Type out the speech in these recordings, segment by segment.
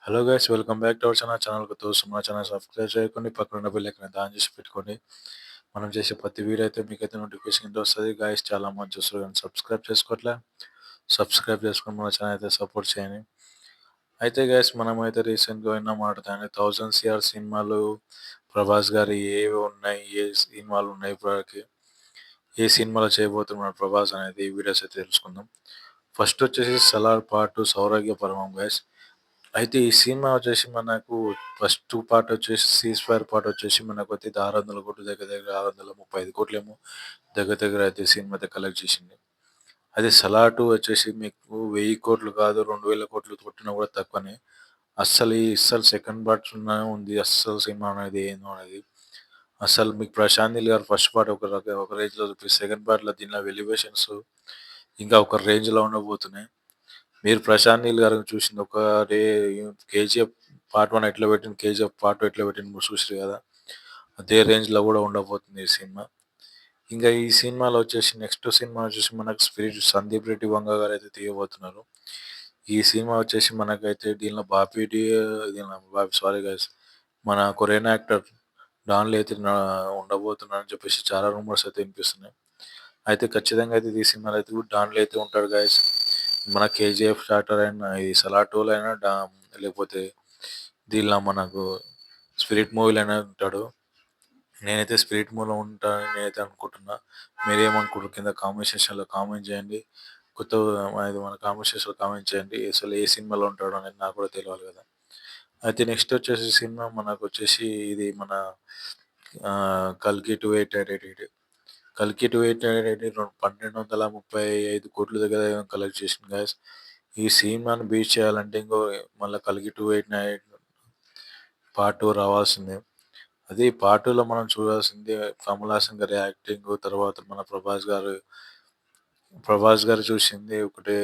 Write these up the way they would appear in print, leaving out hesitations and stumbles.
Hello guys, welcome back to our ఛానల్‌కి తోస్తున్న మా channel subscribe చేయకండి. పక్కనున్న బెల్ ఐకాన్ ఆన్ చేసి పెట్టుకోండి. మనం చేసే ప్రతి వీడియో అయితే మీకైతే నోటిఫికేషన్ కింద వస్తది. గైస్ చాలా మంది చూస్తారు కానీ సబ్స్క్రైబ్ చేసుకోవట్లే. సబ్స్క్రైబ్ చేసుకొని మన ఛానల్ అయితే సపోర్ట్ చేయండి. అయితే గైస్ మనమైతే రీసెంట్‌గా విన్న మాట 1000 సీఆర్ సినిమాలు ప్రభాస్ గారి ఏవి ఉన్నాయి? ఏ సినిమాలు ఉన్నాయి ఇప్పటివరకి? ఏ సినిమాలో చేయబోతున్నాడు ప్రభాస్ అనేది ఈ వీడియోస్ అయితే తెలుసుకుందాం. ఫస్ట్ వచ్చేసి 'సలార్ పార్ట్ 2 సౌరాగ్య పర్వం' గైస్. అయితే ఈ సినిమా వచ్చేసి మనకు ఫస్ట్ పార్ట్ వచ్చేసి 'సీజ్ ఫైర్' పార్ట్ వచ్చేసి మనకొచ్చేసి 600,00,00,000 దగ్గర దగ్గర 635,00,00,000 దగ్గర దగ్గర అయితే సినిమా అయితే కలెక్ట్ చేసింది. అదే 'సలార్ 2' వచ్చేసి మీకు 1000,00,00,000 కాదు 2,000,00,00,000 కొట్టినా కూడా తక్కువనే. అస్సలు సెకండ్ పార్ట్ ఉంది. అస్సలు సినిమా అనేది ఏందో అనేది. అసలు మీకు 'ప్రశాంత్ నీల్' గారు ఫస్ట్ పార్ట్ ఒక రేంజ్‌లో చూపిస్తే సెకండ్ పార్ట్‌లో దీనిలో ఎలివేషన్స్ ఇంకా ఒక రేంజ్‌లో ఉండబోతున్నాయి. మీరు 'ప్రశాంత్ నీల్' గారిని చూసింది ఒక రే 'కేజీఎఫ్ పార్ట్ 1' ఎట్లా పెట్టిండు, 'కేజీఎఫ్ పార్ట్ 2' ఎట్లా పెట్టిండు మీరు చూసిర్రు కదా! అదే రేంజ్‌లో కూడా ఉండబోతుంది ఈ సినిమా. ఇంకా ఈ సినిమాలో వచ్చేసి నెక్స్ట్ సినిమా వచ్చేసి మనకు 'స్పిరిట్' సందీప్ రెడ్డి వంగ గారైతే తీయబోతున్నారు. ఈ సినిమా వచ్చేసి మనకైతే దీనిలో సారీ గైస్, మన కొరియన్ యాక్టర్ డాన్ అయితే ఉండబోతున్నాడని చెప్పేసి చాలా రూమర్స్ అయితే వినిపిస్తున్నాయి. అయితే ఖచ్చితంగా అయితే ఈ సినిమాలో అయితే డాన్‌లో అయితే ఉంటాడు గైస్. మన 'కేజీఎఫ్' స్టార్టర్ అయిన ఈ 'సలార్ 2' అయినా లేకపోతే దీనిలో మనకు 'స్పిరిట్' మూవీలో అయినా ఉంటాడు. నేనైతే 'స్పిరిట్' మూవీలో ఉంటానని నేనైతే అనుకుంటున్నా. మీరేమనుకుంటుర్రు కింద కామెంట్ సెక్షన్‌లో కామెంట్ చేయండి. అది మన కామెంట్ సెక్షన్‌లో కామెంట్ చేయండి. అసలు ఏ సినిమాలో ఉంటాడో అనేది నాకు కూడా తెలవాలి కదా! అయితే నెక్స్ట్ వచ్చేసి సినిమా మనకొచ్చేసి ఇది మన 'కల్కి 2888'. 'కల్కి 2888' 1,235,00,00,000 దగ్గర కలెక్ట్ చేసింది గైస్. ఈ సినిమాని బీట్ చేయాలంటే మళ్ళా 'కల్కి 2888' పార్ట్ 2 రావాల్సిందే. అది పార్ట్ 2లో మనం చూడాల్సింది కమల్ హాసన్ గారి యాక్టింగ్, తర్వాత మన ప్రభాస్ గారు చూసింది ఒకటే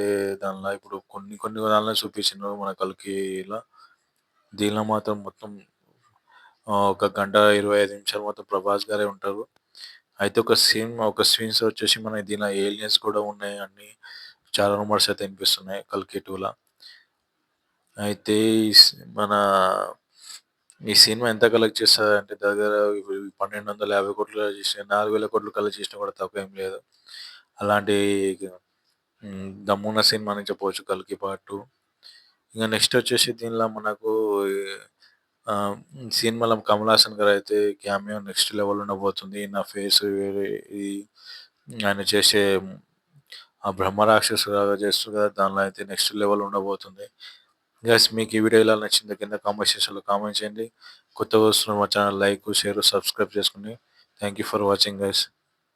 దానిలో ఇప్పుడు కొన్ని కొన్ని దానిలో చూపించిండ్రు మన 'కల్కి'ల. దీనిలో మాత్రం మొత్తం ఒక గంట 25 నిమిషాలు మొత్తం ప్రభాస్ గారే ఉంటారు. అయితే ఒక సీన్స్ వచ్చేసి మన దీనిలో ఏలియన్స్ కూడా ఉన్నాయి అని చాలా రూమర్స్ అయితే వినిపిస్తున్నాయి 'కల్కి 2'ల. అయితే మన ఈ సినిమా ఎంత కలెక్ట్ చేస్తదంటే దగ్గర ఇప్పుడు 1,250,00,00,000 చేసినా, 4,000,00,00,000 కలెక్ట్ చేసినా కూడా తక్కువేం లేదు. అలాంటి దమ్మున్న సినిమా అని చెప్పవచ్చు 'కల్కి పార్ట్ 2'. ఇంక నెక్స్ట్ వచ్చేసి దీనిలో మనకు ఆహ్, సినిమాలో కమల్ హాసన్ గారైతే క్యామియో నెక్స్ట్ లెవెల్ ఉండబోతుంది. నా ఫేస్ వేరే ఈ ఆయన చేసే ఆ బ్రహ్మ రాక్షసులాగా చేస్తారు కదా! దానిలో అయితే నెక్స్ట్ లెవెల్ ఉండబోతుంది. గైస్ మీకు ఈ వీడియో ఎలా నచ్చిందో కింద కామెంట్ సెక్షన్‌లో కామెంట్ చేయండి. కొత్తగా వస్తున్న మా ఛానల్ లైక్, షేర్, సబ్స్క్రైబ్ చేసుకోండి. Thank you for watching guys.